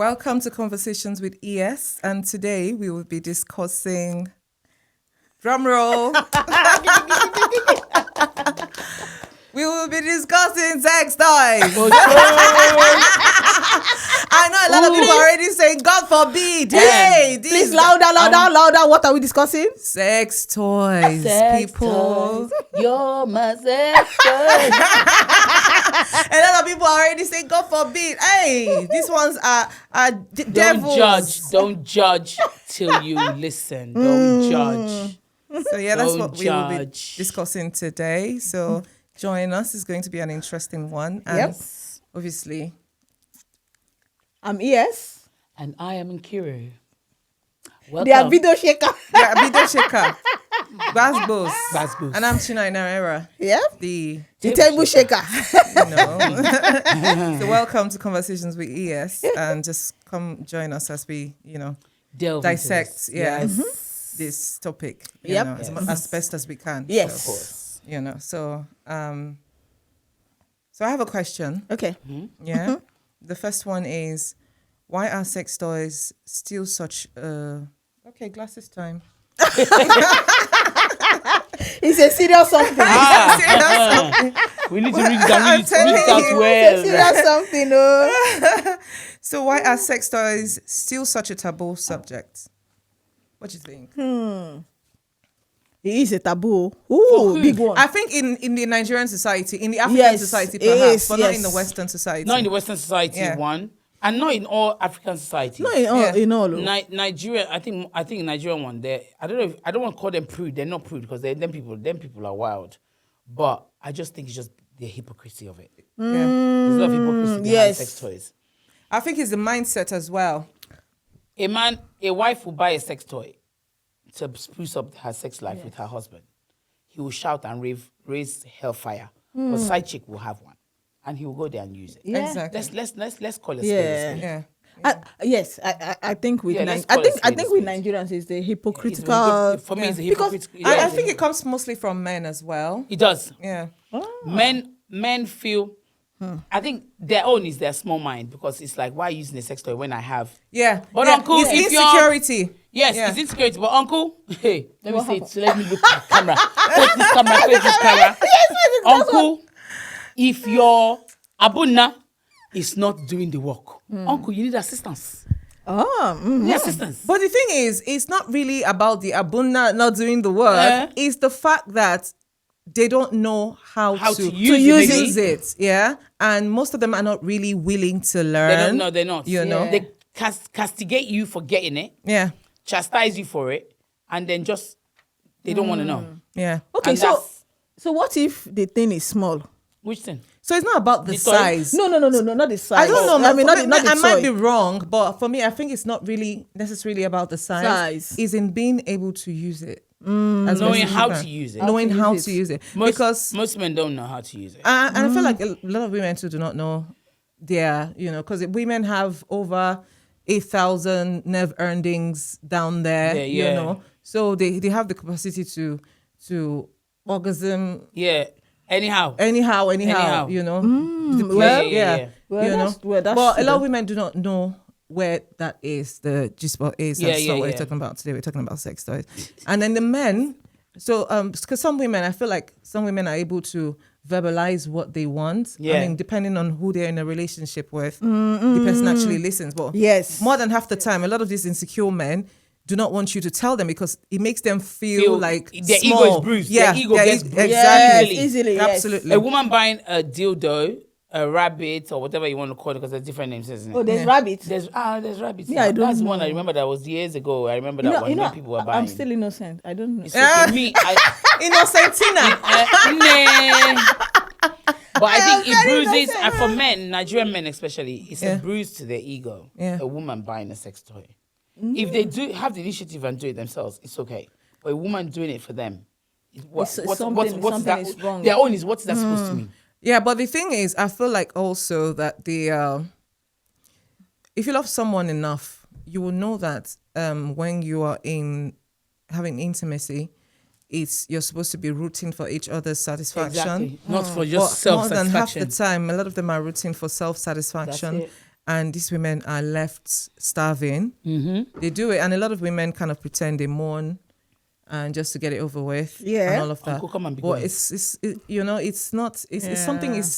Welcome to Conversations with ES, and today we will be discussing, drum roll, we will be discussing sex toys. I know a lot of people are already saying, God forbid. Hey, please, louder. What are we discussing? Sex toys, Sex people. toys. You're my sex toy. A lot of people are already saying, God forbid. Hey, these ones are devils. Don't judge till you listen. Don't judge. So yeah, that's what we will be judge. discussing today. So join us. It's going to be an interesting one. And Yes. obviously, I'm ES. And I am Nkiru. They are video shaker. yeah, video shaker, Basbos, Basbos. and I'm Chinai Narera, Yeah. the Table shaker. So welcome to Conversations with ES, and just come join us as we, Delve dissect, into this. yes, this topic, Yep. as best as we can. Yes. Of course. So I have a question. Okay. Yeah. The first one is, why are sex toys still such glasses time. It's a serious something. We need to read that It's a well. serious something. Oh. So why are sex toys still such a taboo subject? What do you think? It is a taboo. Ooh, big one. I think in the Nigerian society, in the African society perhaps, but not in the Western society. Not in the Western society, one. And not in all African societies. No, in all. Nigeria, I think Nigerian one. I don't want to call them prude. They're not prude because them people are wild. But I just think it's just the hypocrisy of it. Yeah. There's a lot of hypocrisy behind sex toys. I think it's the mindset as well. A wife will buy a sex toy to spruce up her sex life with her husband. He will shout and raise hellfire. But side chick will have one. And he will go there and use it. Yeah. Exactly. Let's call it spade. Yeah. I think with let's I call think it I spade, think with Nigerians is the hypocritical. For me, it's a Because hypocritical. I think it comes mostly from men as well. It does. Yeah. Men feel. I think their own is their small mind because it's like, why are you using a sex toy when I have? Yeah. But yeah. uncle, it's if you're- insecurity. Yes, Yeah. it's insecurity. But uncle, hey, let me say it. So let me look at the camera. Face this camera. Uncle, if your abuna is not doing the work, uncle, you need assistance. You need assistance. But the thing is, it's not really about the abuna not doing the work. It's the fact that they don't know how to use it. Yeah. And most of them are not really willing to learn. They're not. You know? They castigate you for getting it, Yeah. chastise you for it, and then just, they don't want to know. Yeah. Okay, And so that's- what if the thing is small? Which thing? So it's not about the toy? size. No, not the size. I don't know. I mean, not the I might toy. be wrong, but for me, I think it's not really necessarily about the size. It's in being able to use it. Knowing how to use it. Knowing how use to it. use it. Most men don't know how to use it. And I feel like a lot of women too do not know their, because women have over 8,000 nerve endings down there, Yeah. So they have the capacity to orgasm. Yeah. Anyhow. Anyhow, Anyhow. Well, yeah. Well, that's But true a lot of then. women do not know where that is, the G-spot is. That's not what we're talking about today. We're talking about sex toys. And then the men, so because some women, I feel like some women are able to verbalize what they want. Yeah. I mean, depending on who they're in a relationship with, the person actually listens. But Yes. more than half the time, a lot of these insecure men do not want you to tell them because it makes them feel like their small. ego is bruised. Yeah, Their ego their gets ego- bruised. exactly. Yes, easily, yes. Absolutely. A woman buying a dildo, a rabbit, or whatever you want to call it, because there's different names, isn't it? Oh, there's rabbits. There's rabbits. Yeah, I don't That's one know. I remember that was years ago. I remember that one when people were buying. I'm still innocent. I don't know. It's okay. Me, Innocentina. But I think it bruises, and for men, Nigerian men especially, it's Yeah. a bruise to their ego. Yeah. A woman buying a sex toy. If they do have the initiative and do it themselves, it's okay. But a woman doing it for them, Something is wrong. Their own is, what is that supposed to mean? Yeah, but the thing is, I feel like also that if you love someone enough, you will know that when you are having intimacy, you're supposed to be rooting for each other's satisfaction. Exactly. Not for But just self-satisfaction. more than half the time, a lot of them are rooting for self-satisfaction. That's it. and these women are left starving. They do it, and a lot of women kind of pretend they mourn, and just to get it over with, and all of that. But it's not. It's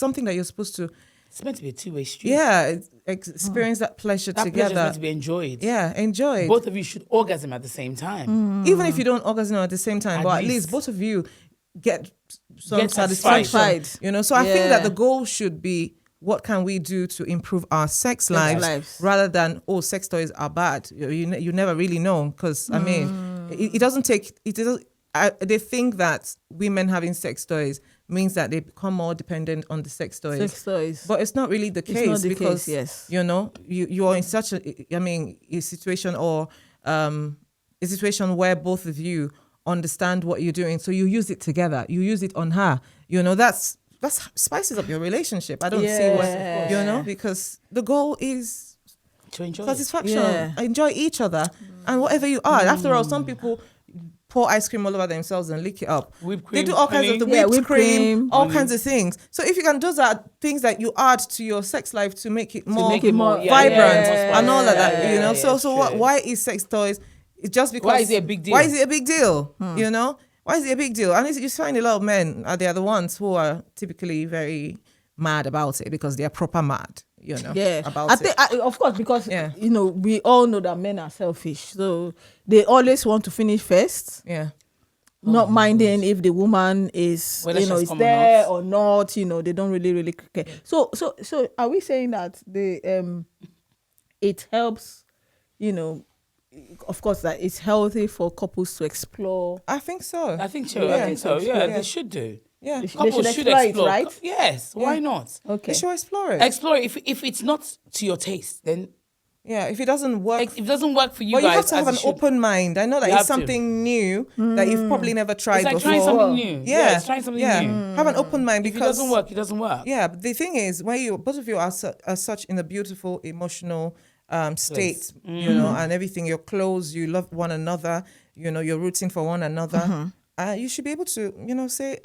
something that you're supposed to. It's meant to be a two-way street. Yeah, experience that pleasure together. That pleasure is meant to be enjoyed. Yeah, enjoy. Both of you should orgasm at the same time. Even if you don't orgasm at the same time, but at least both of you get some satisfaction. So I think that the goal should be, what can we do to improve our sex lives rather than, sex toys are bad. You never really know, because I mean, it doesn't take. They think that women having sex toys means that they become more dependent on the sex toys. But it's not really the case, because you are in such a situation, or a situation where both of you understand what you're doing, so you use it together. You use it on her. That's spices up your relationship. I don't see what because the goal is to enjoy satisfaction. Enjoy each other and whatever you are. After all, some people pour ice cream all over themselves and lick it up. Whipped cream, they do all kinds of the whipped cream, all kinds of things. So if you can, those are things that you add to your sex life to make it more vibrant and all of that. So why is sex toys? It's just because. Why is it a big deal? Why is it a big deal? Why is it a big deal? And you find a lot of men, they are the ones who are typically very mad about it, because they are proper mad. About it. Of course, because we all know that men are selfish, so they always want to finish first. Not minding if the woman is is there or not. They don't really care. So are we saying that it helps? Of course, that it's healthy for couples to explore. I think so. I think so. Yeah, they should do. Yeah, couples should explore it, right? Yes, why not? Okay, they should explore it. Explore it. If it's not to your taste, then if it doesn't work, if it doesn't work for you but guys, you have to have an open mind. I know that it's something new that you've probably never tried before. Trying something new. Yeah, it's trying something new. Have an open mind, because if it doesn't work, it doesn't work. Yeah, but the thing is, when both of you are such in a beautiful emotional state, and everything, you're close, you love one another, you're rooting for one another. You should be able to, say.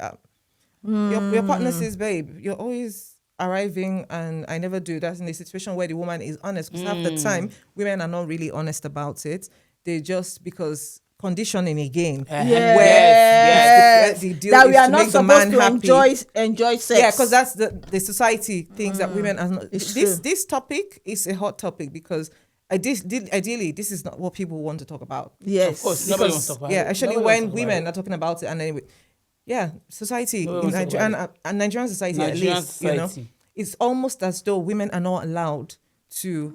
Your partner says, babe, you're always arriving and I never do. That's in a situation where the woman is honest. Because half the time, women are not really honest about it. They just, because conditioning again. Yes. The deal that is we are to not make the man supposed to happy. enjoy sex. Yeah, because that's the society thinks that women are not. This topic is a hot topic, because ideally, this is not what people want to talk about. Yes. Of course, nobody wants to talk about it. Yeah, actually, when women are talking about it, and then society in Nigeria and Nigerian society at least, it's almost as though women are not allowed to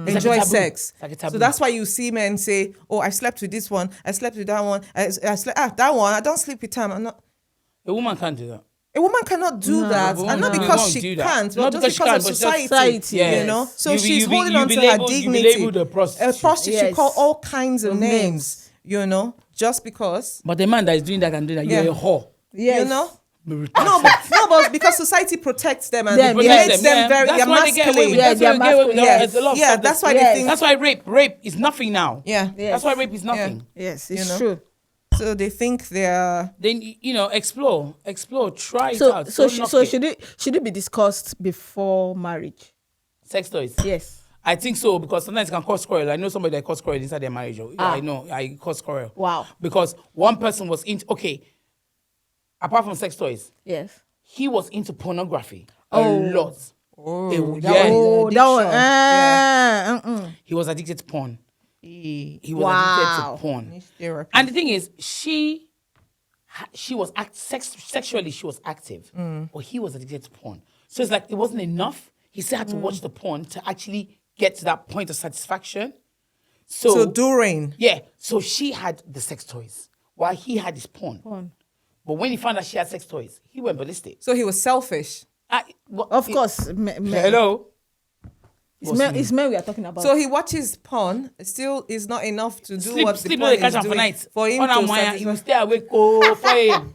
enjoy sex. So that's why you see men say, "Oh, I slept with this one, I slept with that one, I slept that one. I don't sleep with him. I'm not." A woman can't do that. A woman cannot do that, and not because she can't, but just because of society. So she's holding on to her dignity. A prostitute, she call all kinds of names. Just because. But the man that is doing that and doing that, you're a whore. Yes. But because society protects them and makes them very masculine. That's why they think. That's why rape is nothing now. Yeah. That's why rape is nothing. Yes, it's true. So they think they're. Then explore, try it out. So should it be discussed before marriage? Sex toys. Yes. I think so, because sometimes it can cause quarrel. I know somebody that caused quarrel inside their marriage. I know, I caused quarrel. Wow. Because one person was into, apart from sex toys. Yes. He was into pornography a lot. He was addicted to porn. He was addicted to porn. And the thing is, she was sexually she was active, but he was addicted to porn. So it's like it wasn't enough. He still had to watch the porn to actually get to that point of satisfaction. So during. Yeah. So she had the sex toys while he had his porn. But when he found out she had sex toys, he went ballistic. So he was selfish. Of course. Hello? It's men we are talking about. So he watches porn. Still is not enough to do what the porn porn is doing for night. For him to satisfy. He will stay awake for him.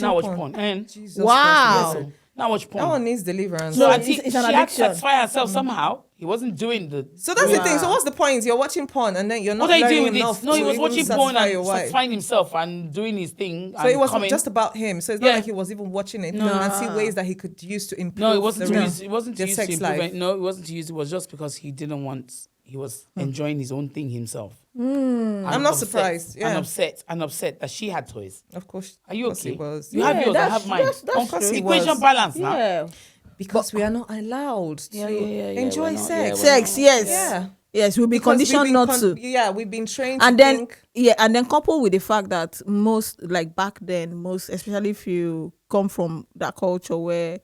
Now watch porn. Jesus wow. Christ. Now watch porn. That one needs deliverance. So it's she an had to addiction. satisfy herself somehow. He wasn't doing the. So that's the thing. So what's the point? You're watching porn and then you're not What are you learning doing with enough it? No, he to was even watching porn satisfy and your wife. satisfying himself and doing his thing. So it wasn't just about him. So it's not like he was even watching it and see ways that he could use to improve. No, it wasn't to use. It wasn't to their use to sex improve. life. No, it wasn't to use. It was just because he didn't want. He was enjoying his own thing himself. I'm not surprised. Yeah. And upset that she had toys. Of course. Are you of course okay? he was. You have yours. I have mine. That's true. Equation balance now. Yeah. Because we are not allowed to enjoy sex. Sex, yes. Yeah. Yes, we'll be Because conditioned not to. Yeah, we've been trained And to then think. and then coupled with the fact that most, like back then, most, especially if you come from that culture where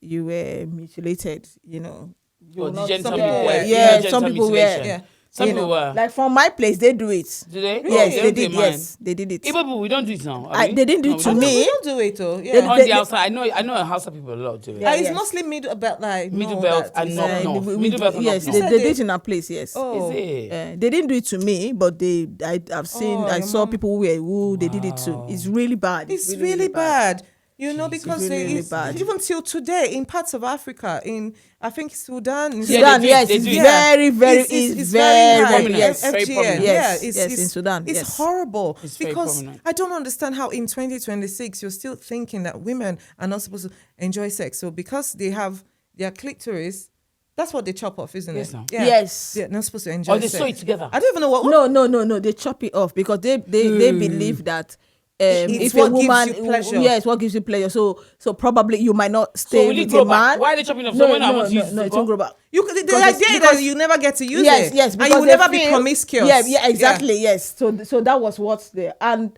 you were mutilated, you know. Some people were. were. Yeah, Genital some people were. mutilation. Yeah. Some You people know, were. like from my place, they do it. Do they? Yes, Oh, they don't did. mind. Yes, they did it. People, we don't do it now. They didn't do it to we don't. me. We don't do it though. Yeah. On They- the outside, I know a house of people a lot do it. Yeah. It's yes. mostly middle belt, like Middle no, belt that and is- not north. we- Middle belt and yes, not they north. did it in a place. Yes. Oh, Is it? They didn't do it to me, but I've seen, Oh, I your saw mom. people who they did it to. It's really bad. It's really bad. You know, because really, really it's bad. even till today in parts of Africa, in I think Sudan, in Sudan, they do it, yes, they it's do it. very, very, it's very, high. very, prominent. yes. Very FGM. prominent. Yeah, Yes, in Sudan, It's yes. horrible It's very because prominent. I don't understand how in 2026 you're still thinking that women are not supposed to enjoy sex. So because they have their clitoris, that's what they chop off, isn't Yes, it? no. Yeah. Yes. They're not supposed to enjoy Or they sex. sew it together. I don't even know what. No. They chop it off because they believe that It's if what a gives woman, you pleasure. yes, what gives you pleasure. So probably you might not So stay will it with grow a back? man. Why are they chopping off? No, So when I want to use no, it, it won't grow back. The Because idea because- that you never get to use Yes, it. yes, and you because will they never be feel- promiscuous. Yeah, exactly. Yes. So that was what's there, and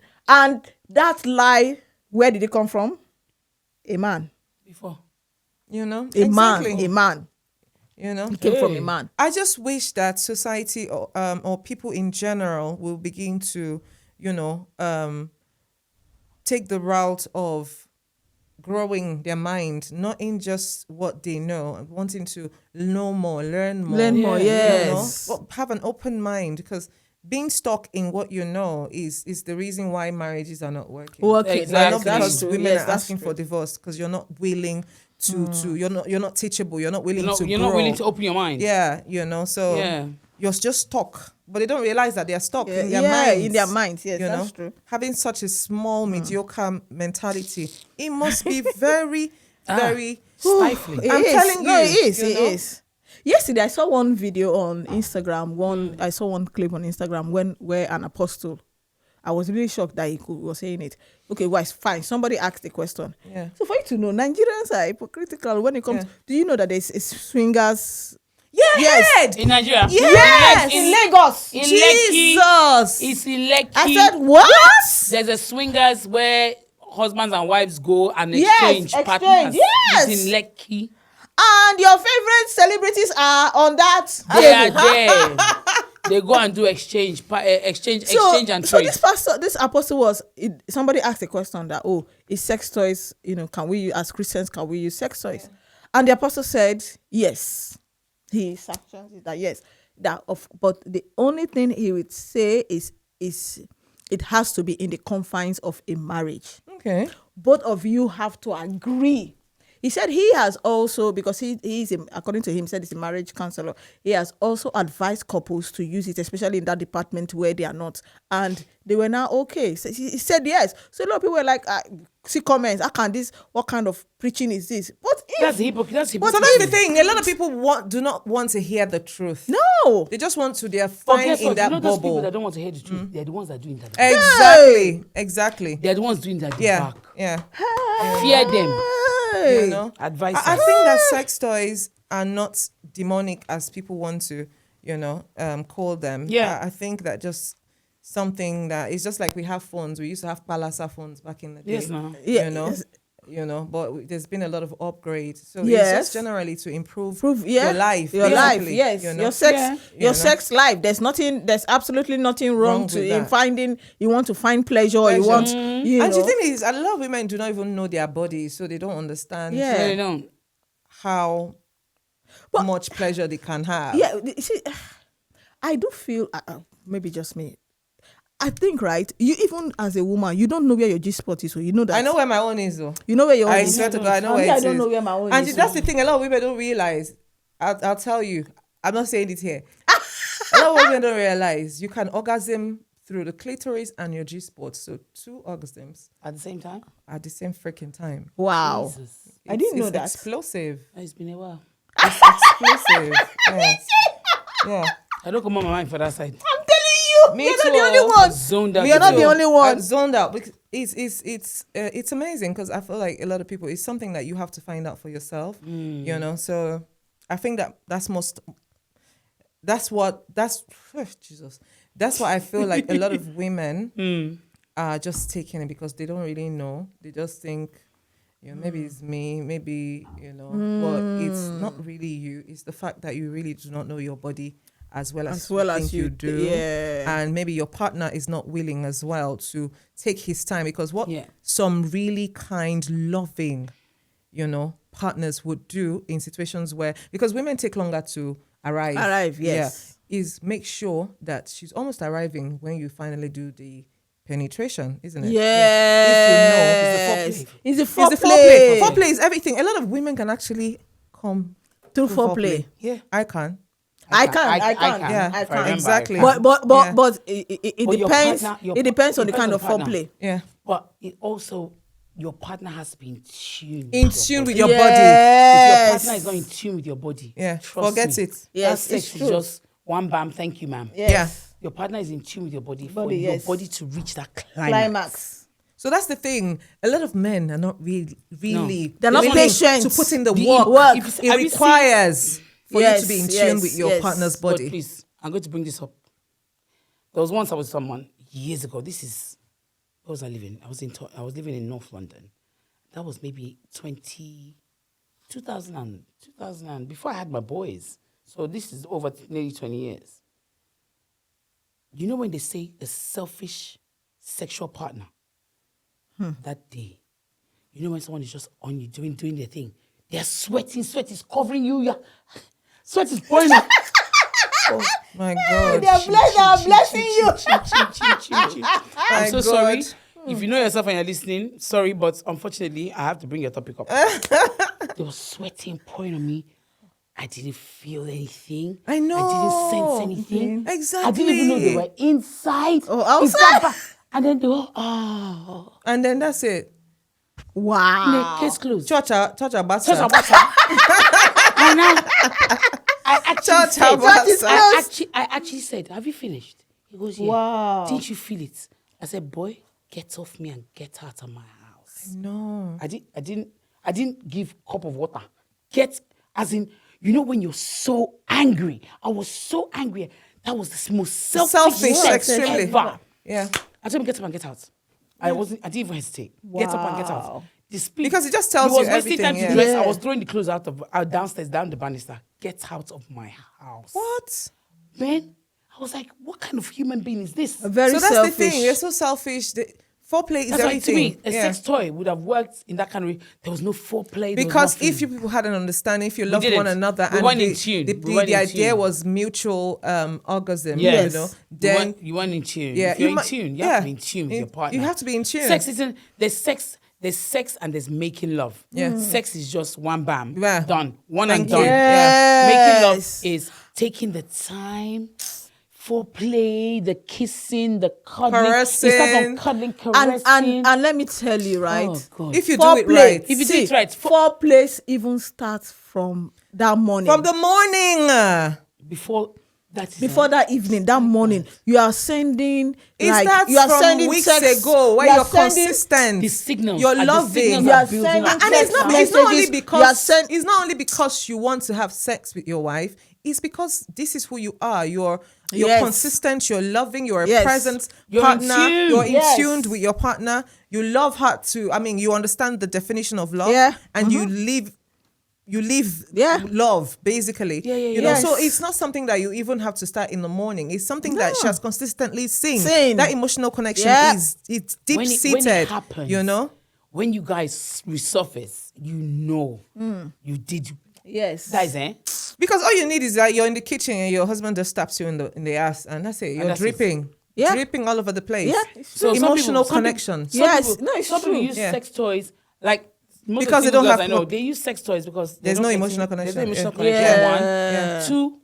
that lie, where did it come from? A man. Before. You know, A man. You know, It came from a man. I just wish that society or people in general will begin to, you know, take the route of growing their mind, not in just what they know, wanting to know more, learn more. Learn more, you know, yes. but have an open mind, because being stuck in what you know is the reason why marriages are not working. Okay, Exactly. Not That's because true. women Yes, are that's asking true. for divorce, because you're not willing to you're not teachable, you're not willing to You're grow. not willing to open your mind. Yeah, you know, so Yeah. you're just stuck, but they don't realize that they're stuck in their Yeah, minds. in their minds. Yes, You know, that's true. having such a small, mediocre mentality, it must be very, very Stifling. I'm telling No, you, it is. you It know? is. Yesterday, I saw one video on Instagram. I saw one clip on Instagram where an apostle. I was really shocked that he was saying it. Okay, well, it's fine. Somebody asked the question. Yeah. So for you to know, Nigerians are hypocritical when it comes. Yeah. Do you know that there's swingers? Yeah, Yes. head. In Nigeria. Yes, in Lagos. In Lekki. Jesus. It's in Lekki. I said what? There's a swingers where husbands and wives go and Yes, exchange partners. yes. It's in Lekki. And your favorite celebrities are on that. They are table. there. They go and do exchange and So trade. this apostle somebody asked a question that, is sex toys, can we, as Christians, can we use sex toys? And the apostle said, yes. He sanctions it, that yes. But the only thing he would say is it has to be in the confines of a marriage. Okay. Both of you have to agree. He said he has also, because he's according to him, said he's a marriage counselor. He has also advised couples to use it, especially in that department where they are not, and they were now okay. So he said yes. So a lot of people were like, see comments. What kind of preaching is this? But That's hypocrite. So that's the thing. A lot of people do not want to hear the truth. No. They just want to. They are But fine guess in what? that You know those people bubble. that don't want to hear the truth? They're the ones that are doing that. Exactly. They're the ones doing that at the Yeah. back. Yeah. Fear them. You know. Advice. I think that sex toys are not demonic as people want to, call them. Yeah. I think that just something that it's just like we have phones. We used to have Palasa phones back in the day. Yes, no. You know. But there's been a lot of upgrades. So it's Yes. just generally to improve your life. Your life, basically, yes. you know? Your sex, Yeah. your sex life. There's absolutely nothing wrong Wrong to with in that. finding. You want to find pleasure. You Pleasure. want, And the thing is, a lot of women do not even know their bodies, so they don't understand Yeah. No, they don't. how much pleasure they can have. Yeah, you see, I do feel maybe just me. I think, right, you even as a woman, you don't know where your G-spot is, so you know that. I know where my own is, though. You know where your own is? I swear to God, I know where it is. I don't know where my own is. And that's the thing, a lot of women don't realize. I'll tell you. I'm not saying it here. A lot of women don't realize you can orgasm through the clitoris and your G-spot. So 2 orgasms. At the same time? At the same freaking time. Wow. I didn't know that. It's explosive. It's been a while. It's explosive. Yeah. I don't come on my mind for that side. I'm telling you, you're not the only one. Zoned out. You're not the only one. Zoned out. Because it's amazing because I feel like a lot of people, it's something that you have to find out for yourself. You know, so I think that's what I feel like a lot of women are just taking it because they don't really know. They just think, you know, maybe it's me, maybe, you know, but it's not really you. It's the fact that you really do not know your body as well as you do. Yeah. And maybe your partner is not willing as well to take his time, because what some really kind, loving, you know, partners would do in situations where, because women take longer to arrive, yes. Is make sure that she's almost arriving when you finally do the penetration, isn't it? Yes. If you know, it's the foreplay. Foreplay is everything. A lot of women can actually come through foreplay. Yeah, I can. I can. Yeah, I can. Exactly. But it depends. It depends on the kind of foreplay. Yeah. But it also, your partner has to be in tune. With your body. If your partner is not in tune with your body, forget it. Yes, that sex is just one bam, thank you, ma'am. Yes. Yeah. Your partner is in tune with your body for your body to reach that climax. So that's the thing. A lot of men are not really they're not patient to put in the work. It requires for you to be in tune with your partner's body. But please, I'm going to bring this up. There was once I was with someone years ago. Where was I living? I was living in North London. That was maybe 2000 before I had my boys. So this is over nearly 20 years. You know when they say a selfish sexual partner? That day, you know when someone is just on you doing their thing, they're sweating, sweat is covering you, sweat is pouring out. Oh my God. They are blessing you. I'm so sorry. If you know yourself and you're listening, sorry, but unfortunately, I have to bring your topic up. They were sweating, pouring on me. I didn't feel anything. I know. I didn't sense anything. Exactly. I didn't even know they were inside. Oh, outside. And then they were, And then that's it. Wow. Case closed. Chacha bata. And I actually said, have you finished? He goes, yeah. Wow. Didn't you feel it? I said, boy, get off me and get out of my house. No. I didn't give cup of water. As in, you know when you're so angry. I was so angry. That was the most selfish extremely. ever. Yeah. I told him, get up and get out. I didn't even hesitate. Wow. Get up and get out. The speed. Because it just tells you everything. Time to dress. I was throwing the clothes out downstairs, down the banister. Get out of my house. What? Man, I was like, what kind of human being is this? So that's selfish. The thing. You're so selfish. Foreplay is everything. To me, a sex toy would have worked in that kind of way. There was no foreplay. Because if you people had an understanding, if you loved one another, we weren't in tune. The idea was mutual orgasm. Yes. You know, then you weren't in tune. Yeah, if you're in tune, you have to be in tune with your partner. You have to be in tune. Sex isn't. There's sex and there's making love. Yeah. Sex is just one bam, Thank done, and you. done. Yes. Making love is taking the time. Foreplay, the kissing, the cuddling. Caressing. It starts on cuddling, caressing. And let me tell you, right? Oh, God. If you do it right. If you do it right. Foreplay even starts from that morning. From the morning. Before that evening, that morning, you are sending. It like, starts you are from sending weeks text, ago where you're consistent. The signals. You're loving. You are sending and it's not only because you want to have sex with your wife. It's because this is who you are. You're consistent. You're loving. You're a present partner. You're in tune with your partner. You love her too. I mean, you understand the definition of love. Yeah. And you live love, basically. You know, so it's not something that you even have to start in the morning. It's something that she has consistently seen. That emotional connection it's deep seated. When it happens, you know, when you guys resurface, you know you did. Yes. That is because all you need is that you're in the kitchen and your husband just stabs you in the ass, and that's it. You're dripping. dripping all over the place. Yeah. So emotional connection. Some people use sex toys like because they don't have. I know they use sex toys because there's no emotional connection. There's no emotional connection. One, two.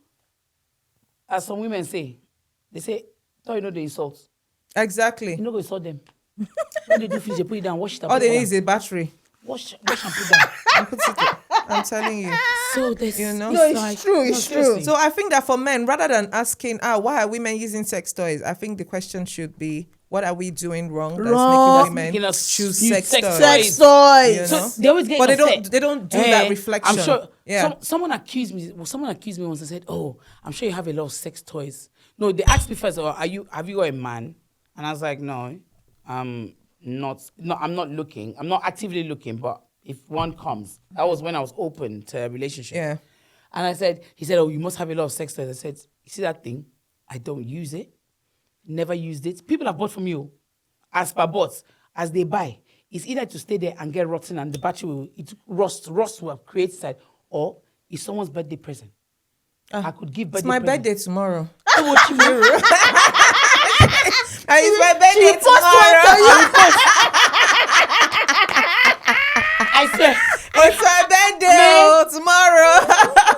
As some women say, they say, "Oh, you know they insult." Exactly. You know go insult them. When they do finish, they put it down, wash it. All they need is a battery. Wash and put it down. I'm telling you. So this, it's true. It's true. So I think that for men, rather than asking, why are women using sex toys? I think the question should be, what are we doing wrong that's making women choose sex toys? Sex toys. You know? So they always get but they don't do that reflection. I'm sure. Someone accused me once and said, "Oh, I'm sure you have a lot of sex toys." No, they asked me first, have you got a man? And I was like, no, I'm not looking. I'm not actively looking, but if one comes, that was when I was open to a relationship. Yeah. And he said, "Oh, you must have a lot of sex toys." I said, "You see that thing? I don't use it. Never used it. People have bought from you. As per bought, as they buy, it's either to stay there and get rotten and the battery will rust will have created side, or it's someone's birthday present. I could give birthday It's my present. birthday tomorrow. It's my birthday tomorrow. I said, it's my birthday tomorrow.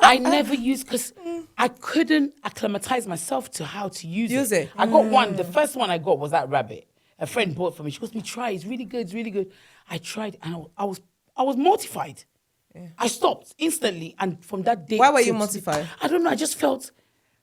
I never used because I couldn't acclimatize myself to how to use it. I got one. The first one I got was that rabbit. A friend bought for me. She goes, "Me try. It's really good. It's really good." I tried and I was mortified. Yeah. I stopped instantly, and from that day. Why were you mortified? I don't know. I just felt,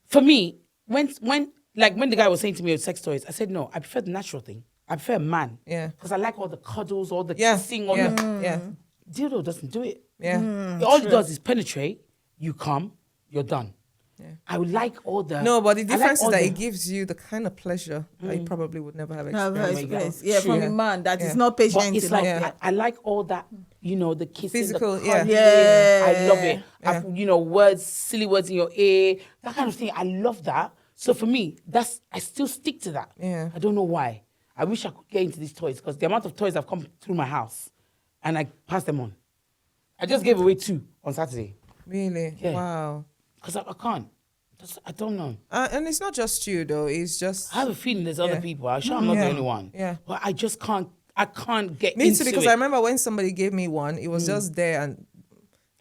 for me, when the guy was saying to me sex toys, I said no. I prefer the natural thing. I prefer a man. Yeah. Because I like all the cuddles, all the kissing, all the. Dildo doesn't do it. Yeah. All it does is penetrate. You come. You're done. Yeah. I would like all the. No, but the difference is that it gives you the kind of pleasure that you probably would never have experienced. From a man that is not patient. But it's like I like all that, the kissing, physical, the cuddling. I love it. Words, silly words in your ear, that kind of thing. I love that. So for me, I still stick to that. Yeah. I don't know why. I wish I could get into these toys because the amount of toys have come through my house, and I pass them on. I just gave away 2 on Saturday. Really? Yeah. Wow. Because I can't. I don't know. And it's not just you, though. It's just... I have a feeling there's other people. I'm sure I'm not the only one. Yeah. But I just can't. I can't get me into too, because it. I remember when somebody gave me one, it was just there and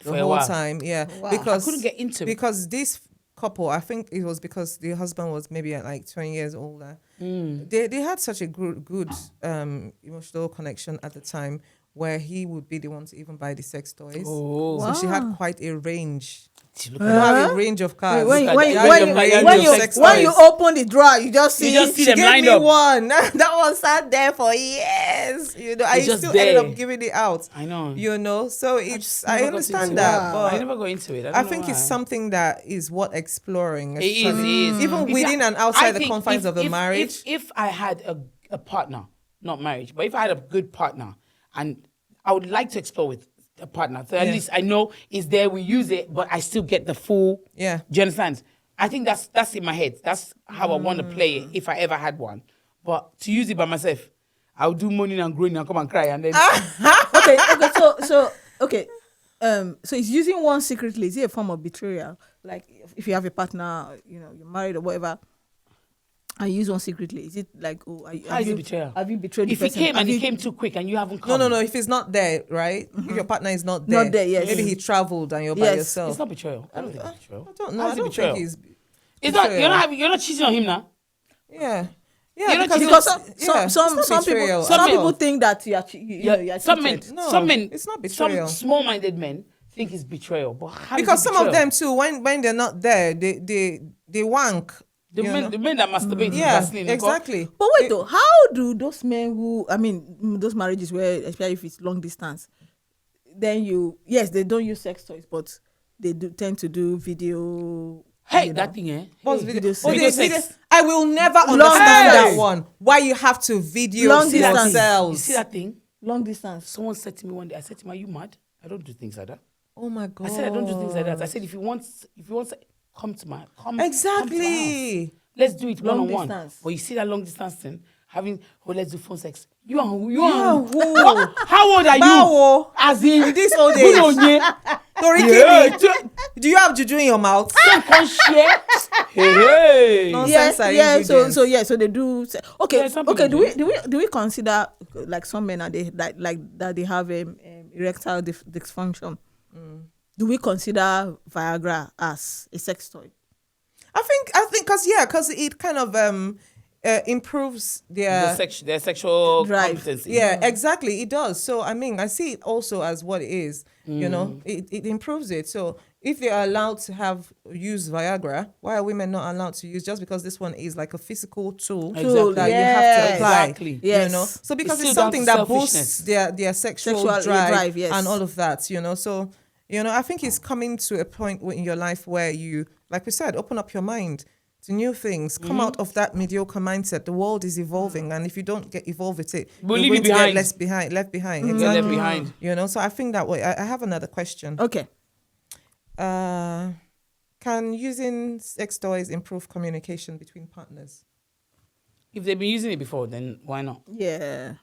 the whole time. Yeah. Wow. Because I couldn't get into it. Because this couple, I think it was because the husband was maybe like 20 years older. They had such a good emotional connection at the time where he would be the one to even buy the sex toys. Oh. So she had quite a range. You don't have a range of cars. When you open the drawer, you just see them lined up. One. That one sat there for years. I still ended up giving it out. I know. So I understand that. But I never got into it. I think it's something that is worth exploring. It is. Even within and outside the confines of the marriage. If I had a partner, not marriage, but if I had a good partner, and I would like to explore with a partner, so at least I know it's there, we use it, but I still get the full. Yeah. Do you understand? I think that's in my head. That's how I want to play it if I ever had one. But to use it by myself, I would do moaning and groaning and come and cry and then. So it's using one secretly. Is it a form of betrayal? Like if you have a partner, you're married or whatever, and use one secretly. Is it like, have you betrayed the person? If he came too quick and you haven't come. No. If he's not there, right? If your partner is not there. Not there, yes. Maybe he traveled and you're by yourself. It's not betrayal. I don't think it's betrayal. I don't know. I don't think he's It's not. You're not cheating on him now. Yeah. Yeah, because some people think that you're cheated. No, some men, it's not betrayal. Some small-minded men think it's betrayal, but because some of them too, when they're not there, they wank. The men that masturbate. Exactly. But wait though, how do those men those marriages where, especially if it's long distance, then they don't use sex toys, but they do tend to do video. That thing, What's video? Video sex. I will never understand that one. Why you have to video yourselves? You see that thing? Long distance. Someone said to me one day, I said to him, "Are you mad? I don't do things like that." Oh my God. I said, "I don't do things like that." I said, if you want come to my exactly. Let's do it long one-on-one. distance. But you see that long distance thing, let's do phone sex. You are who? How old are you? Bawo. As in this old age. Do you have juju in your mouth? Hey. So they do. Okay. Do we consider like some men are they like that they have erectile dysfunction? Do we consider Viagra as a sex toy? I think because it kind of improves their sexual competency. Yeah, exactly. It does. So I mean, I see it also as what it is. You know, it improves it. So if they are allowed to use Viagra, why are women not allowed to use? Just because this one is like a physical tool that you have to apply. Exactly. You know, so because it's something that boosts their sexual drive and all of that. You know, so I think it's coming to a point in your life where you, like we said, open up your mind to new things, come out of that mediocre mindset. The world is evolving, and if you don't get evolved with it, you're going to get left behind. Exactly. Left behind. You know, so I think that way. I have another question. Okay. Can using sex toys improve communication between partners? If they've been using it before, then why not? Yeah.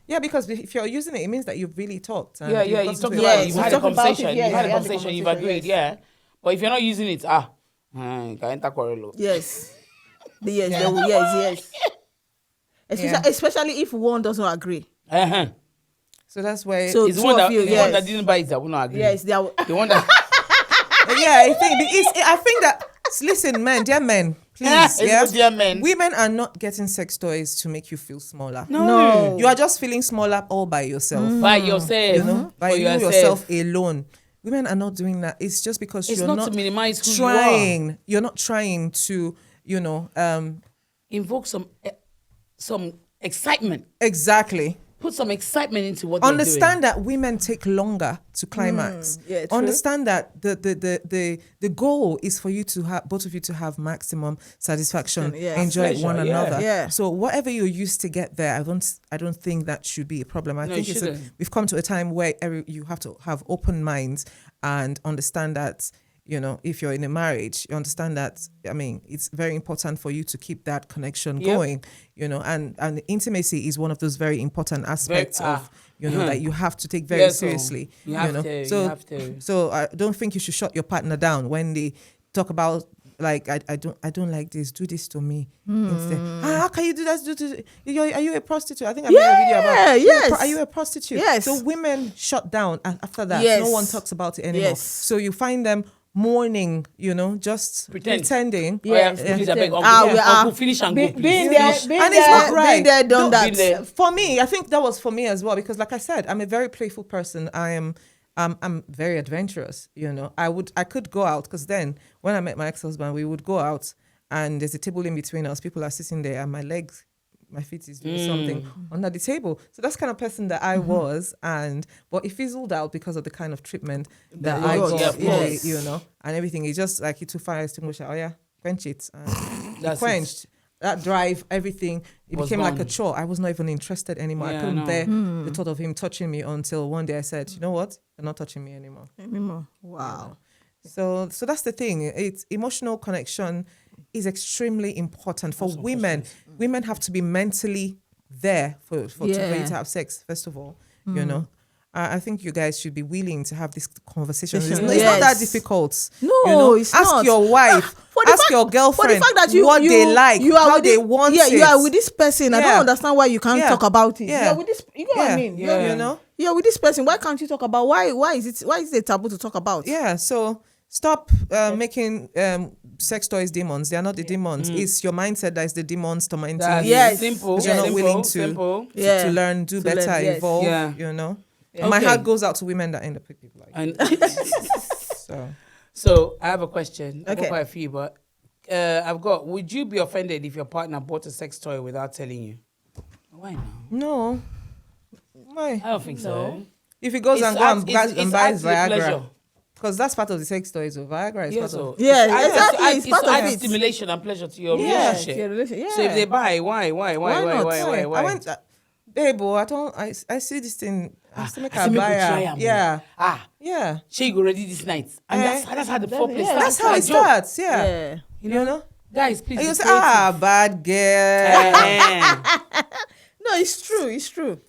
Yeah, because if you're using it, it means that you've really talked. And you talked about it. You've had a conversation. You've had a conversation. You've agreed. Yeah. But if you're not using it, you can enter quarrel. Yes. Yes. Especially if one doesn't agree. So that's why. So it's the one that didn't buy it that will not agree. Yes, they are. The one that. I think that. Listen, dear men, please. Dear men. Women are not getting sex toys to make you feel smaller. No. You are just feeling smaller all by yourself. By yourself. You know, by yourself alone. Women are not doing that. It's just because you're not to minimize who trying. You are. You're not trying to, invoke some excitement. Exactly. Put some excitement into what they're doing. Understand that women take longer to climax. Yeah, understand that the goal is for you to have both of you to have maximum satisfaction, enjoy one another. Yeah. So whatever you're used to get there, I don't think that should be a problem. I think we've come to a time where you have to have open minds and understand that. If you're in a marriage, you understand that, it's very important for you to keep that connection going, and intimacy is one of those very important aspects of, that you have to take very seriously. You have to. So I don't think you should shut your partner down when they talk about, like, I don't like this, do this to me. Instead, how can you do that? Are you a prostitute? I think I made a video about, are you a prostitute? Yes. So women shut down after that. Yes. No one talks about it anymore. Yes. So you find them mourning, just pretending. Yes. Please, I beg, Uncle, finish and go, please. And it's not right. Been there, done that. For me, I think that was for me as well, because like I said, I'm a very playful person. I'm very adventurous. I could go out, because then when I met my ex-husband, we would go out and there's a table in between us. People are sitting there and my feet is doing something under the table. So that's the kind of person that I was, but it fizzled out because of the kind of treatment that I got, and everything. It just like he took fire extinguisher. Quench it. And quenched. That drive, everything, it became like a chore. I was not even interested anymore. I couldn't bear the thought of him touching me until one day I said, you know what? You're not touching me anymore. Wow. So that's the thing. It's emotional connection is extremely important for women. Women have to be mentally there for you to have sex, first of all. I think you guys should be willing to have this conversation. It's not that difficult. No, it's not. Ask your wife, your girlfriend, for the fact that what they like, how they want it. You are with this person. I don't understand why you can't talk about it. Yeah. You're with this, you know what I mean? You're with this person. Why can't you talk about why is it taboo to talk about? Yeah, so stop making sex toys demons. They are not the demons. It's your mindset that is the demons tormenting you. Yes, simple. You're not willing to learn, do better, evolve. Yeah. Okay. My heart goes out to women that end up with people like that. So I have a question. I've got quite a few, but would you be offended if your partner bought a sex toy without telling you? Why not? No. Why? I don't think so. If he goes and buys Viagra. Because that's part of the sex toys of Viagra. It's part of it. Stimulation and pleasure to your relationship. So if they buy, why? I went, babe, I see this thing. I still make a buyer. Yeah. She go ready this night. And that's how the foreplay starts. That's how it starts. Yeah. You know? Guys, please. And you say, bad girl. No, it's true.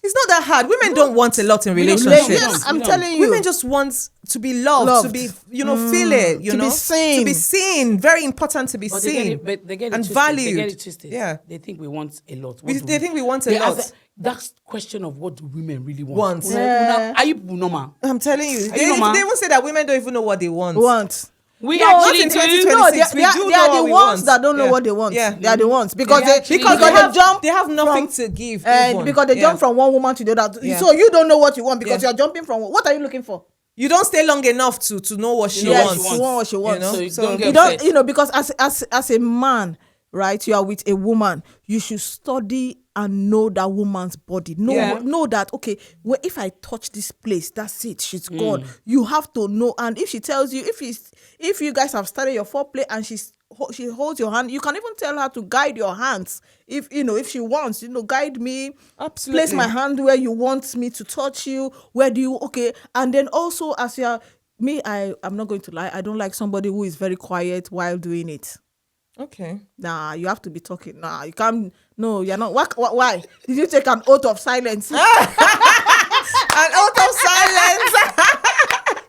It's not that hard. Women don't want a lot in relationships. Yes, I'm telling you. Women just want to be loved. To be, feel it, to be seen. To be seen. Very important to be seen. They get it and twisted. valued. They get it twisted. Yeah. They think we want a lot. They think we want a lot. That's question of what do women really want. Yeah. Are you normal? I'm telling you. They normal? even say that women don't even know what they want. We actually in do. 2026, they are the ones that don't know what they want. Yeah. They are the ones because they have nothing to give. And because they jump from one woman to the other. Yeah. So you don't know what you want because you're jumping from what are you looking for? You don't stay long enough to know what she wants. She wants what she wants. So you don't because as a man, right, you are with a woman, you should study and know that woman's body. Know that, okay, well, if I touch this place, that's it, she's gone. You have to know. And if she tells you, if you guys have started your foreplay and she holds your hand, you can even tell her to guide your hands. If she wants, guide me. Absolutely. Place my hand where you want me to touch you. Where do you, okay. And then also as you're, I'm not going to lie, I don't like somebody who is very quiet while doing it. Okay. Nah, you have to be talking. Nah, you can't. No, you're not. Why? Did you take an oath of silence? An oath of silence.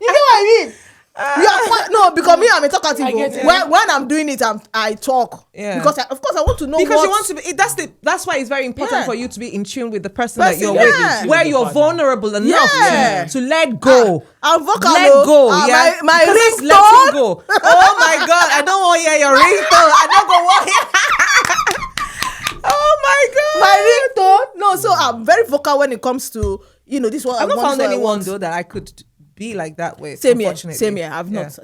You know what I mean? Because me, I'm a talkative. When I'm doing it, I talk. Yeah. Because of course I want to know. Because you want to be. That's why it's very important for you to be in tune with the person that you're with, where you're vulnerable enough to let go. I'm vocal. Let go. My Please ringtone. let him go. Oh my God! I don't want to hear your ringtone. I don't go want hear. Oh my God! My ringtone. No, so I'm very vocal when it comes to this one. I've not found anyone though that I could be like that way. Same here. I've not.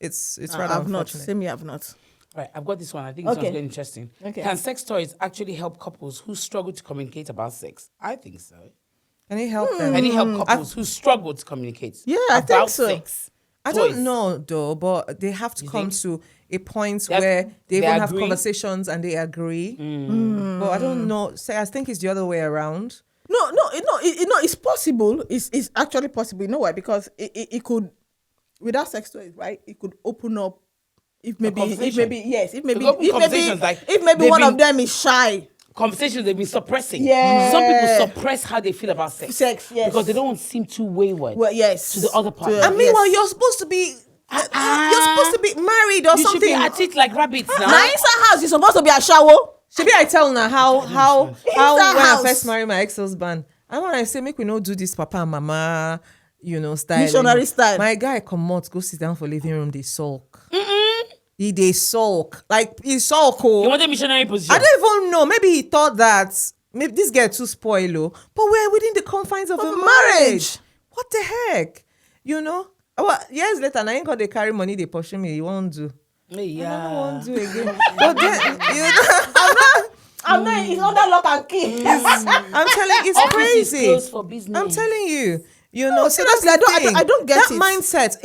It's rather I've not. unfortunate. Same here. I've not. Right, I've got this one. I think this one's very interesting. Okay. Can sex toys actually help couples who struggle to communicate about sex? I think so. Can it help them? Can it help couples who struggle to communicate I about think so. sex? I don't know though, but they have to come to a point where they even have conversations and they agree. But I don't know. I think it's the other way around. No, it's possible. It's actually possible. You know why? Because it could, without sex toys, right? It could open up. If maybe one of them is shy. Conversations they've been suppressing. Yeah. Some people suppress how they feel about sex. Yes. Because they don't seem too wayward. Well, yes. To the other part. And meanwhile, you're supposed to be. You're supposed to be married or you something. You should be at it like rabbits now. Now inside house, you're supposed to be a shower. Should be I tell now how when I house. first married my ex-husband, and when I say make we not do this papa and mama, style. Missionary style. My guy come out, go sit down for living room, they sulk. They sulk. Like he sulk. You want a missionary position? I don't even know. Maybe he thought that maybe this girl too spoiled, but we're within the confines of a marriage. What the heck? Well, years later, I ain't got they carry money, they push me, you won't do. Yeah. I won't do again. But then, I'm not. It's not that lock and key. I'm telling you, it's crazy. Closed for business. I'm telling you. No, seriously, I don't get that it. mindset.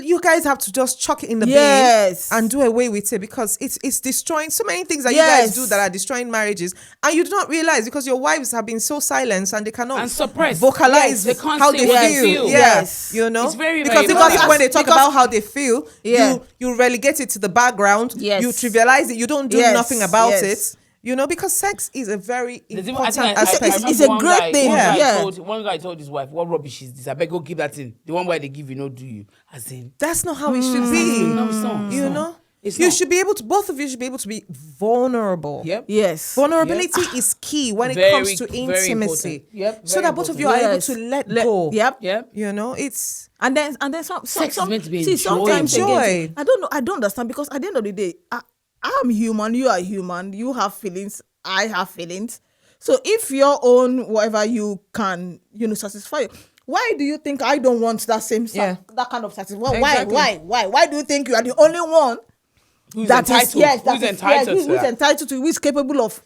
You guys have to just chuck it in the bin and do away with it because it's destroying so many things that you guys do that are destroying marriages, and you do not realize because your wives have been so silenced and they cannot vocalize how they feel. Yes, it's very because even when they talk about how they feel, you relegate it to the background. Yes. You trivialize it. You don't do nothing about it. Because sex is a very important aspect. It's a great thing. One guy told his wife, "What rubbish is this? I beg go give that in. The one where they give do you?" As in, that's not how it should be. No, it's not. You should be able to. Both of you should be able to be vulnerable. Yep. Yes. Vulnerability is key when it comes to intimacy. So that both of you are able to let go. Yep. It's and then some sex is meant to be sometimes enjoyed. I don't know. I don't understand because at the end of the day, I'm human. You are human. You have feelings. I have feelings. So if your own whatever you can, satisfy. Why do you think I don't want that same that kind of satisfaction? Why do you think you are the only one who's entitled to, who is capable of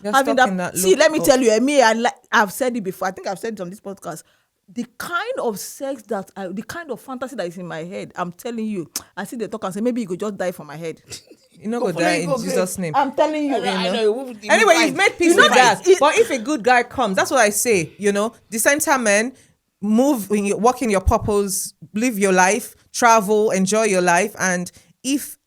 having that? See, let me tell you, I've said it before. I think I've said it on this podcast. The kind of sex the kind of fantasy that is in my head, I'm telling you, I see the talk and say maybe you could just die for my head. You know, go die in Jesus' name. I'm telling you. I know. Anyway, you've made peace with that. But if a good guy comes, that's what I say. The center men move, walk in your purpose, live your life, travel, enjoy your life, and if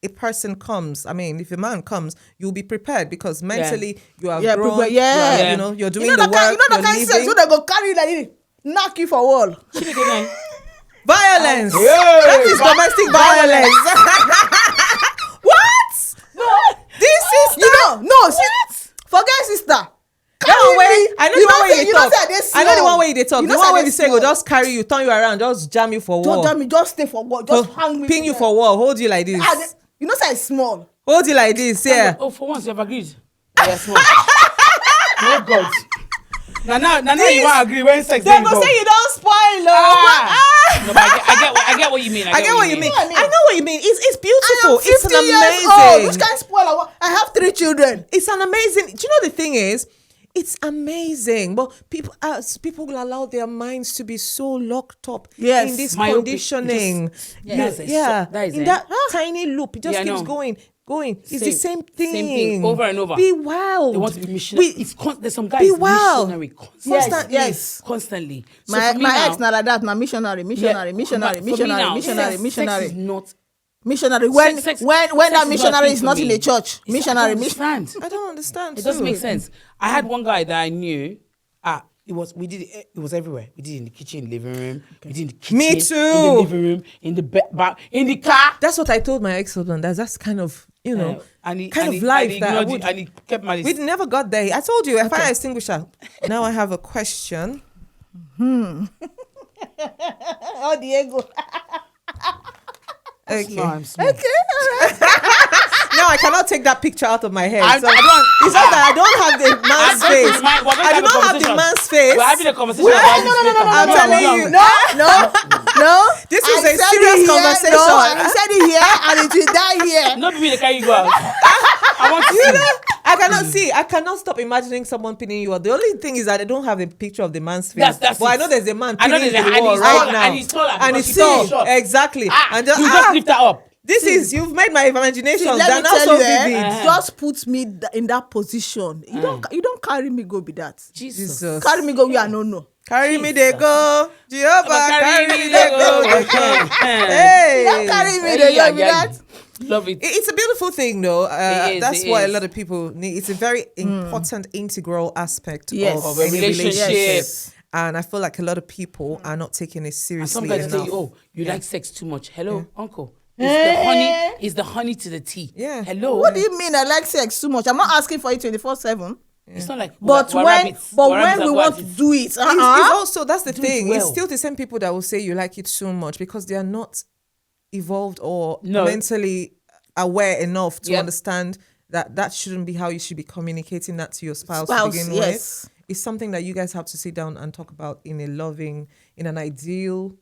a person comes, I mean, if a man comes, you'll be prepared because mentally you are grown. You know, you're doing the work. You know the kind of sex, so they go carry you like this, knock you for wall. Violence. That is domestic violence. What? No. This is forget sister. I know the one way you talk. I know the one way they talk. The one way they say go just carry you, turn you around, just jam you for wall. Don't jam me, just stay for wall, just hang me. Pin you for wall, hold you like this. You know, say it's small. Hold you like this, yeah. Oh, for once you have agreed. Yeah, small. Oh God. Now you want to agree when sex. They go say you don't spoil. No, but I get what you mean. I get what you mean. I know what you mean. It's beautiful. It's an amazing. Which kind of spoil? I have 3 children. It's an amazing. Do you know the thing is? It's amazing, but people will allow their minds to be so locked up in this conditioning. In that tiny loop, it just keeps going. It's the same thing over and over. Be wild. They want to be missionary. There's some guys missionary constantly. Yes, constantly. So my ex not like that. Now missionary. Sex is not. Missionary when that missionary is not in the church. Missionary. I don't understand. It doesn't make sense. I had one guy that I knew. It was everywhere. We did it in the kitchen, living room. We did it in the kitchen. Me too. In the living room, in the in the car. That's what I told my ex-husband. That's kind of life that and he kept my. We never got there. I told you, fire extinguisher. Now I have a question. Oh, Diego. Okay. No, okay, all right. No, I cannot take that picture out of my head. It's not that I don't have the man's face. I do not have the man's face. We're having a conversation about this. I'm telling you. No. This is a serious conversation. No, I said it here and it will die here. Not be the kind you go out. I want to see. I cannot stop imagining someone pinning you out. The only thing is that I don't have a picture of the man's face. That's but I know there's a man pinning the wall right now. And he's taller. And he's tall. Exactly. And you just lift that up. You've made my imagination. Let me tell you, vivid. Just put me in that position. You don't carry me go be that. Jesus. Carry me go, we are no. Carry me they go. Jehovah, carry me they go. Hey. Don't carry me they go be that. Love it. It's a beautiful thing though. That's why a lot of is. people need. It's a very important integral aspect of a any relationship. Yes. And I feel like a lot of people are not taking it seriously enough. And some guys say, you like sex too much. Hello, uncle. It's the honey to the tea. Yeah. Hello. What do you mean I like sex too much? I'm not asking for it 24/7. It's not like when we want to do it, it's also, that's the thing. Well. It's still the same people that will say you like it so much because they are not evolved or mentally aware enough to understand that shouldn't be how you should be communicating that to your spouse to begin with. It's something that you guys have to sit down and talk about in an ideal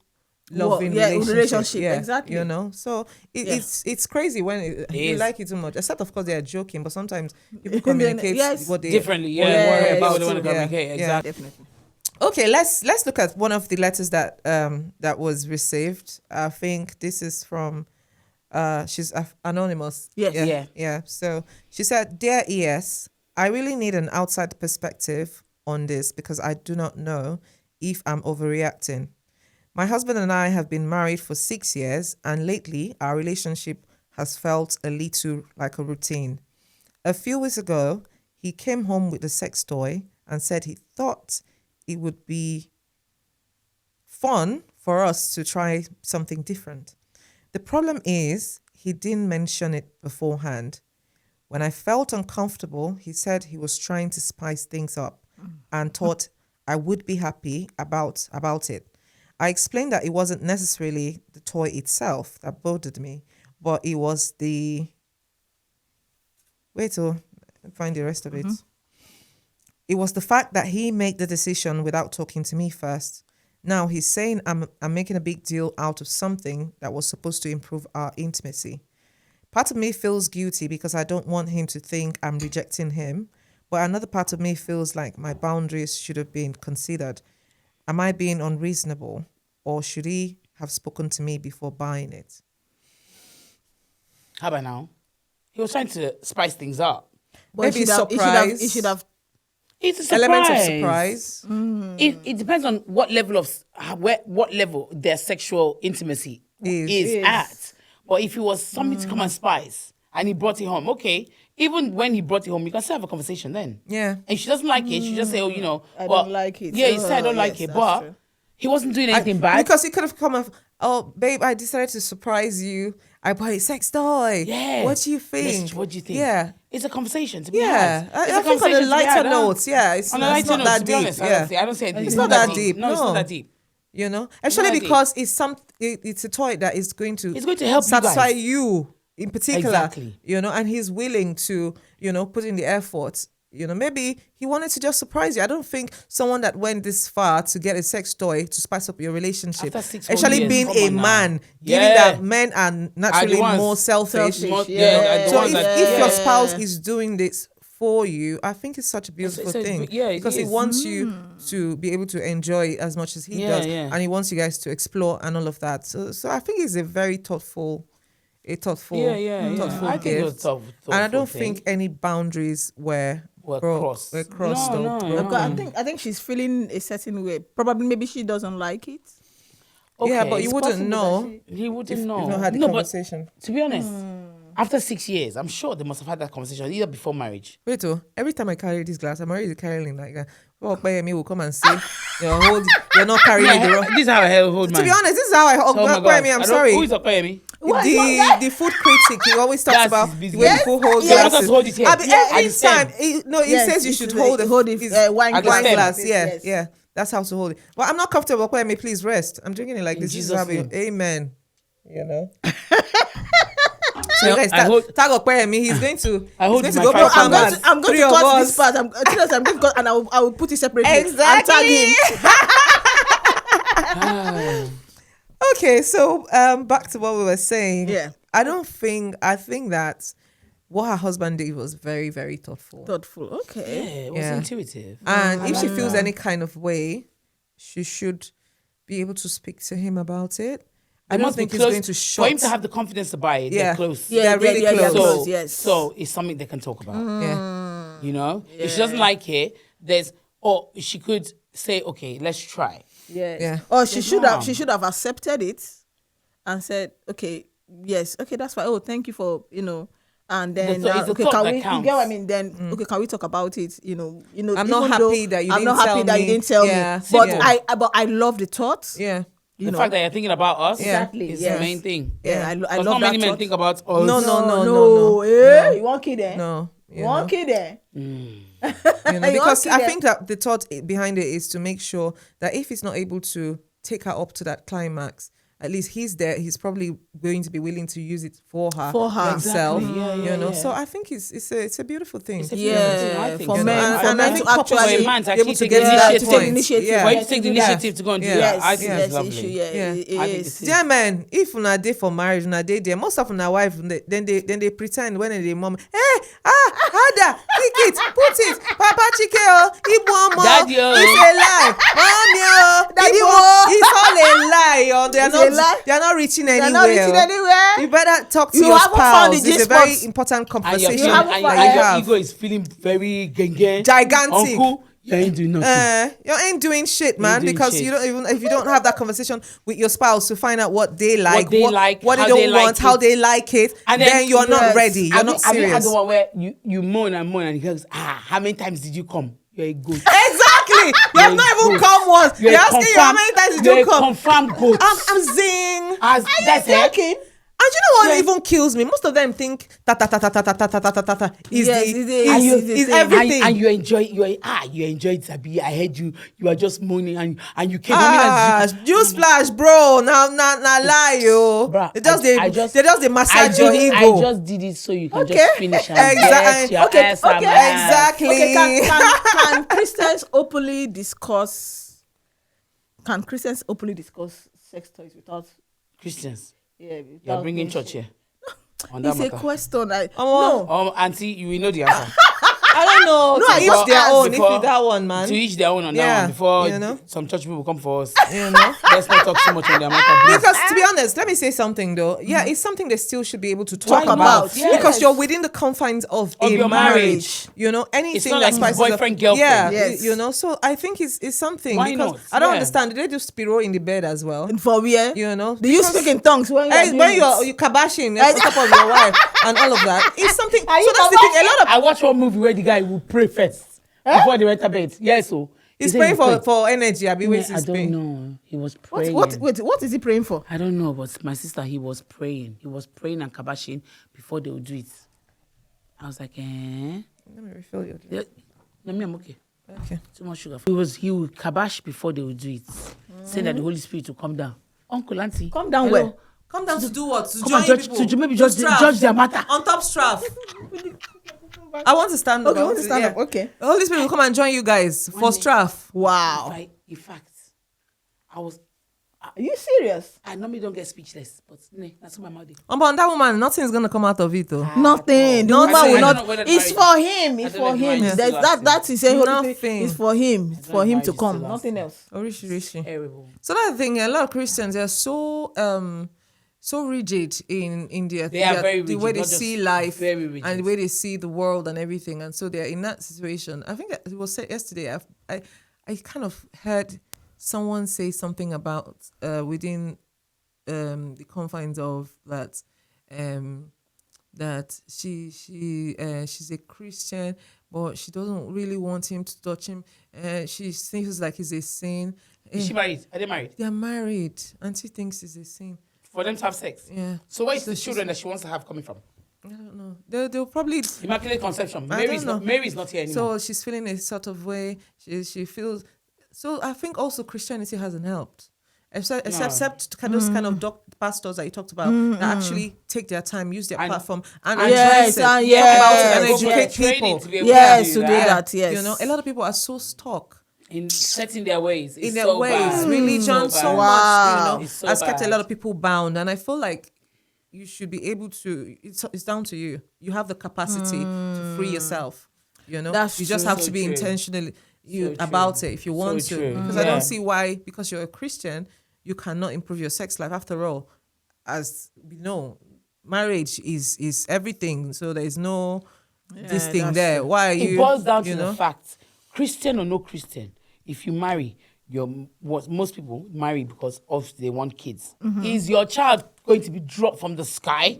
loving relationship. Yeah, exactly. You know, so it's crazy when you like it too much. Except of course they are joking, but sometimes people communicate what they differently. Worry about what they want to communicate. Exactly. Definitely. Okay, let's look at one of the letters that was received. I think this is from she's anonymous. Yes. Yeah. So she said, "Dear ES, I really need an outside perspective on this because I do not know if I'm overreacting. My husband and I have been married for 6 years, and lately our relationship has felt a little like a routine. A few weeks ago, he came home with a sex toy and said he thought it would be fun for us to try something different. The problem is he didn't mention it beforehand. When I felt uncomfortable, he said he was trying to spice things up and thought I would be happy about it. I explained that it wasn't necessarily the toy itself that bothered me, but it was the... Wait till I find the rest of it. It was the fact that he made the decision without talking to me first. Now he's saying I'm making a big deal out of something that was supposed to improve our intimacy. Part of me feels guilty because I don't want him to think I'm rejecting him, but another part of me feels like my boundaries should have been considered. Am I being unreasonable, or should he have spoken to me before buying it?" How about now? He was trying to spice things up. Maybe surprise. He should have. It's a surprise. Element of surprise. It depends on what level their sexual intimacy is at. But if it was something to come and spice and he brought it home, okay. Even when he brought it home, you can still have a conversation then. Yeah. And she doesn't like it. She just say, oh, I don't like it. Yeah, he said I don't like it, but true. he wasn't doing anything bad. Because he could have come off, oh, babe, I decided to surprise you. I bought a sex toy. Yeah. What do you think? What do you think? Yeah. It's a conversation to be had. I think on a lighter note, it's not that deep. I don't say anything. It's not that deep. No, it's not that deep. You know, actually, because it's a toy that is going to help satisfy you guys. You in particular. Exactly. You know, and he's willing to, put in the effort. You know, maybe he wanted to just surprise you. I don't think someone that went this far to get a sex toy to spice up your relationship, especially being a man, given that men are naturally more selfish. So if your spouse is doing this for you, I think it's such a beautiful thing. Because he wants you to be able to enjoy it as much as he does, and he wants you guys to explore and all of that. So I think it's a very thoughtful gift. I think it was thoughtful and I don't think any boundaries were crossed. No. I think she's feeling a certain way. Probably maybe she doesn't like it. Okay. Yeah, but you wouldn't know. He wouldn't know. You've not had the conversation. But, to be honest, after 6 years, I'm sure they must have had that conversation either before marriage. Wait, every time I carry this glass, I'm already carrying like that. Me will come and say, you're not carrying the wrong. This is how I hold mine. To be honest, this is how I hold Okpeyemi. I'm sorry. Who is Okpeyemi? The food critic, he always talks about the way people hold glasses. Every time, he says you should hold the wine glass. Yeah. That's how to hold it. Well, I'm not comfortable. Okpeyemi, please rest. I'm drinking it like this. Jesus' name. Amen. You know. So guys, tag Okpeyemi. He's going to. I'm going to cut this part. I'm going to cut, and I will put it separately. Exactly. And tag him. Okay, so back to what we were saying. Yeah. I think that what her husband did was very, very thoughtful. Okay. Yeah, it was intuitive. And if she feels any kind of way, she should be able to speak to him about it. I don't think he's going to shut. For him to have the confidence to buy it, they're close. They're really close. So it's something they can talk about. You know? If she doesn't like it, she could say, okay, let's try. Yeah. Or she should have accepted it and said, okay, yes, okay, that's fine. Oh, thank you for, and then okay, can we? You get what I mean? Then okay, can we talk about it? I'm not happy that you didn't tell me. But I love the thought. Yeah. The fact that you're thinking about us is the main thing. Yeah, I love that. Not many men think about us. No. You want kid there? No. You want kid there? Because I think that the thought behind it is to make sure that if he's not able to take her up to that climax, at least he's there. He's probably going to be willing to use it for her himself. Exactly. So I think it's a beautiful thing. It's a beautiful thing, I think. For men to actually able to get the initiative. Yeah. For you to take the initiative to go and do that, I think it's lovely. It is. Dear men, if una dey for marriage, una dey there. Most of una wife, then they pretend when they mom, harder, kick it, put it, Papa Chike, Ibu Daddy, it's a lie, Mommy, Daddy, it's all a lie. They're not reaching anywhere. You better talk to your spouse. It's a very important conversation and your ego is feeling very gigantic. Uncle, you ain't doing nothing. You ain't doing shit, man. Because you don't even if you don't have that conversation with your spouse to find out what they like, what they don't want, how they like it, and then you're not ready. You're not serious. Have you had the one where you moan and he goes, how many times did you come? You're a goat. Exactly. You have not even come once. You're asking you how many times did you come? Confirmed goat. I'm zing. That's it. And you know what even kills me? Most of them think is everything. And you enjoy it, Sabi. I heard you are just moaning and you came juice splash, bro. Now lie, yo. They just massage your ego. I just did it so you can just finish and get your ass out. Exactly. Okay, can Christians openly discuss sex toys without Christians? Yeah, you're bringing church here. It's a question. No. Auntie, you will know the answer. I don't know. No, to I each just their asked own. If before- you that one, man. To each their own on that one before some church people come for us. Let's not talk too much on the matter. Because to be honest, let me say something though. Yeah, it's something they still should be able to talk Talk about. about, yes. Because you're within the confines of a your marriage. You know, anything It's not that like spices it's boyfriend, girlfriend. Yeah, Yes. you know. So I think it's something. Why because not? I don't Yeah. understand. Did they do spiro in the bed as well? For where? You know, Do you speak in tongues when you're kabashing on top of your wife and all of that? It's something. Are you So that's the thing. A lot of I watched one movie where the guy will pray first before they went to bed. Yes, so he's praying for energy. I don't know. He was praying. What is he praying for? I don't know, but my sister, he was praying. He was praying and kabashing before they would do it. I was like, eh? Let me refill you. Yeah. No, me, I'm okay. Okay. Too much sugar. He would kabash before they would do it, saying that the Holy Spirit will come down. Uncle, auntie, Come down hello. where? Come down to do what? To Come join and judge, people. to maybe judge their matter. On top straff. I want to stand up. Okay, I want to stand up. Okay. The Holy Spirit will come and join you guys for straff. Wow. In fact, I Are you serious? normally don't get speechless, but that's what my mouth did. But that woman, nothing is gonna come out of it though. Nothing. The woman Nothing. will I don't not. know whether It's the for him. It's I don't know for if him. marriage is There's lasting. that is saying Nothing. it's for him. It's for him marriage to is come. still Nothing else. Rishi. Terrible. So that's the thing. A lot of Christians are so rigid in their They are very the rigid, way they not just see life very rigid. and the way they see the world and everything, and so they're in that situation. I think that it was said yesterday. I kind of heard someone say something about within the confines of that that she's a Christian, but she doesn't really want him to touch him. She thinks like it's a sin. Is she married? Are they married? They're married, and she thinks it's a sin. For them to have sex? Yeah. So where is the children that she wants to have coming from? I don't know. They'll probably. Immaculate Conception. I don't know. Mary is not here anymore. So she's feeling a sort of way. She feels. So I think also Christianity hasn't helped. Except those kind of pastors that you talked about that actually take their time, use their platform, and address it, talk about it, and educate people. Yes, to do that. Yes, you know, a lot of people are so stuck in setting their ways. in their ways. Religion so Wow. much, has kept a lot of people bound, and I feel like you should be able to. It's down to you. You have the capacity to free yourself. You know, That's you just true. have to be intentionally So about it if you want So to. true. Because I don't see why, because you're a Christian, you cannot improve your sex life. After all, as we know, marriage is everything. So there is no this thing there. true. Why are you? It boils down you to know? the fact, Christian or no Christian, if you marry, what most people marry because of they want kids. Is your child going to be dropped from the sky?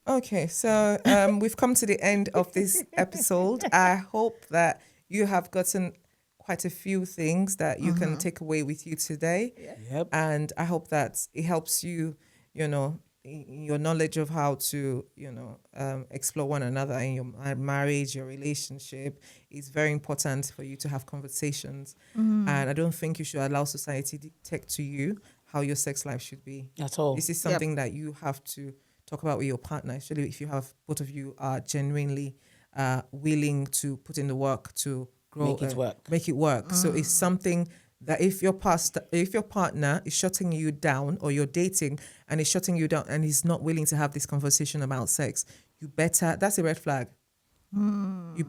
Okay, so we've come to the end of this episode. I hope that you have gotten quite a few things that you can take away with you today. Yep. And I hope that it helps you, you know, in your knowledge of how to, you know, explore one another in your marriage, your relationship. It's very important for you to have conversations. And I don't think you should allow society to dictate to you how your sex life should be. At all. This is something that you have to talk about with your partner, especially if you have both of you are genuinely willing to put in the work to grow, make it work. So it's something that if your partner is shutting you down, or you're dating and is shutting you down and is not willing to have this conversation about sex, that's a red flag.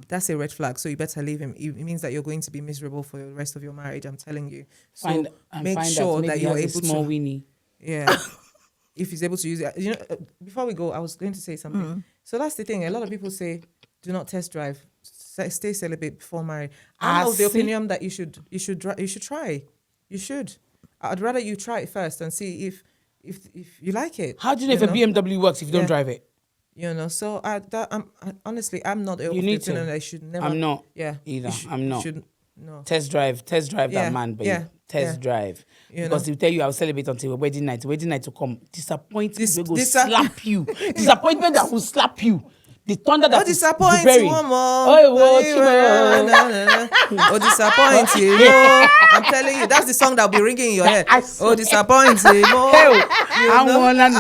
That's a red flag. So you better leave him. It means that you're going to be miserable for the rest of your marriage. I'm telling you. So make sure that you're able to. Weenie. Yeah. If he's able to use it. You know, before we go, I was going to say something. So that's the thing. A lot of people say, do not test drive. Stay celibate before marriage. I'm of the opinion that you should try. You should. I'd rather you try it first and see if you like it. How do you know if a BMW works if you don't drive it? You know, so honestly, I'm not of the opinion that I should never. I'm not. Yeah. Either. I'm not. No. Test drive that man, babe. Yeah. Test drive. Because they'll tell you I'll celebrate until wedding night. Wedding night to come. Disappointment will slap you. Disappointment that will slap you. The thunder that disappoint you one more. Oh, disappoint you. I'm telling you, that's the song that'll be ringing in your head. Oh, disappoint you. I'm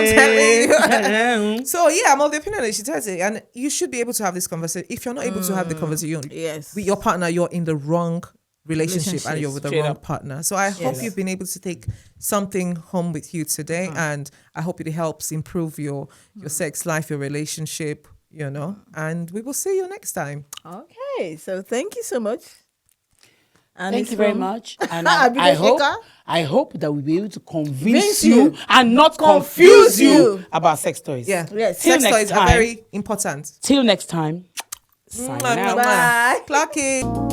telling you. So yeah, I'm of the opinion that she tells it, and you should be able to have this conversation. If you're not able to have the conversation, with your partner, you're in the wrong relationship and you're with the wrong partner. So I hope you've been able to take something home with you today, and I hope it helps improve your sex life, your relationship, and we will see you next time. Okay, so thank you so much. And thank you very much. And I hope that we'll be able to convince you and not confuse you about sex toys. Yeah. Yes. Sex toys are very important. Till next time. Sign out. Bye. Clock it.